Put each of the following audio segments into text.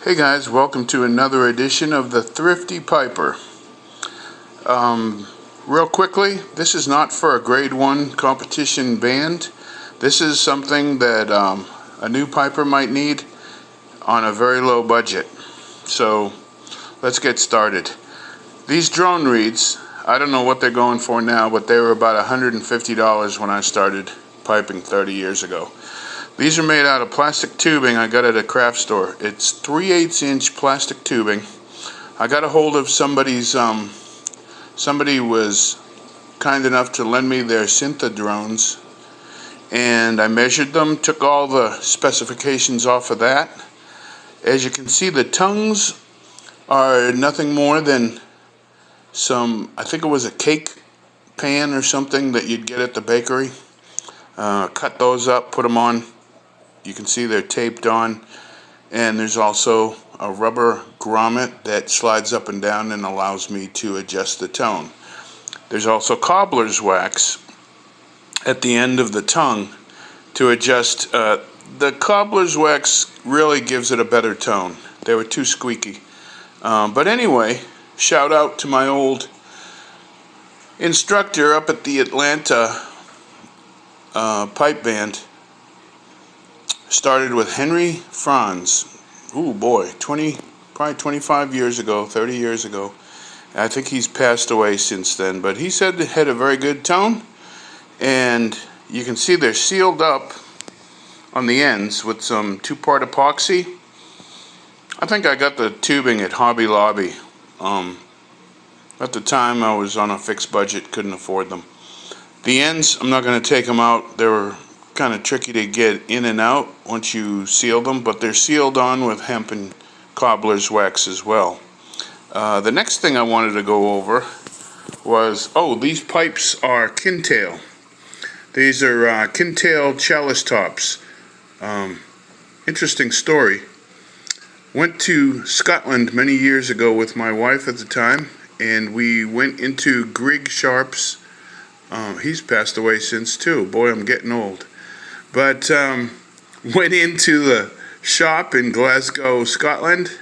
Hey guys, welcome to another edition of the Thrifty Piper. Real quickly, this is not for a grade 1 competition band. This is something that a new piper might need on a very low budget. So let's get started. These drone reeds, I don't know what they're going for now, but they were about $150 when I started piping 30 years ago. These are made out of plastic tubing I got at a craft store. It's 3/8 inch plastic tubing. I got a hold of somebody was kind enough to lend me their Syntha drones, and I measured them, took all the specifications off of that. As you can see, the tongues are nothing more than I think it was a cake pan or something that you'd get at the bakery. Cut those up, put them on. You can see they're taped on, and there's also a rubber grommet that slides up and down and allows me to adjust the tone. There's also cobbler's wax at the end of the tongue to adjust. The cobbler's wax really gives it a better tone. They were too squeaky. But anyway, shout out to my old instructor up at the Atlanta pipe band. Started with Henry Franz. Ooh boy, probably 25 years ago, 30 years ago. I think he's passed away since then, but he said it had a very good tone, and you can see they're sealed up on the ends with some 2-part epoxy. I think I got the tubing at Hobby Lobby. At the time I was on a fixed budget, couldn't afford them. The ends, I'm not going to take them out. They were kind of tricky to get in and out once you seal them, but they're sealed on with hemp and cobbler's wax as well. The next thing I wanted to go over was, these pipes are Kintail. These are Kintail chalice tops. Interesting story. Went to Scotland many years ago with my wife at the time, and we went into Greg Sharp's. He's passed away since too. Boy, I'm getting old. But went into the shop in Glasgow, Scotland,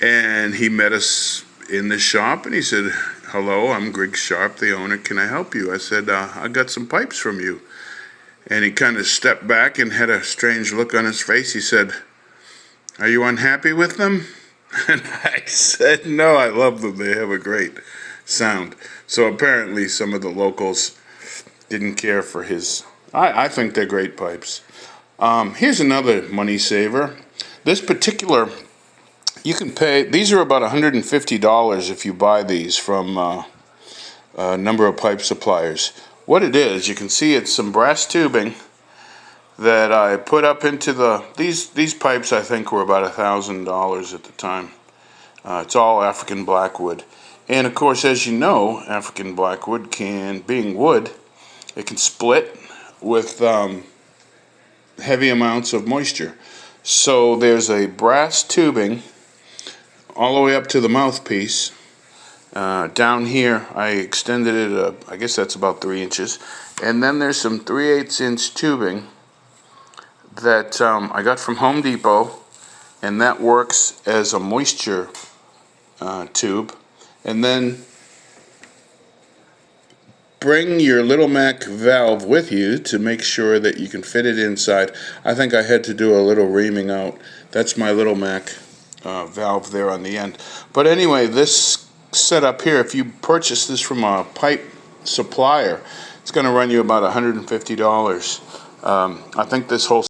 and he met us in the shop, and he said, "Hello, I'm Greg Sharp, the owner. Can I help you?" I said, "I got some pipes from you." And he kind of stepped back and had a strange look on his face. He said, "Are you unhappy with them?" And I said, "No, I love them. They have a great sound." So apparently some of the locals didn't care for his. I think they're great pipes. Here's another money saver. This particular, you can pay, these are about $150 if you buy these from a number of pipe suppliers. What it is, you can see it's some brass tubing that I put up into these pipes. I think were about $1,000 at the time. It's all African blackwood. And of course, as you know, African blackwood being wood, it can split with heavy amounts of moisture. So there's a brass tubing all the way up to the mouthpiece. Down here I extended it, I guess that's about 3 inches. And then there's some 3/8 inch tubing that I got from Home Depot, and that works as a moisture tube. And then bring your Little Mac valve with you to make sure that you can fit it inside. I think I had to do a little reaming out. That's my Little Mac valve there on the end. But anyway, this setup here, if you purchase this from a pipe supplier, it's going to run you about $150. I think this whole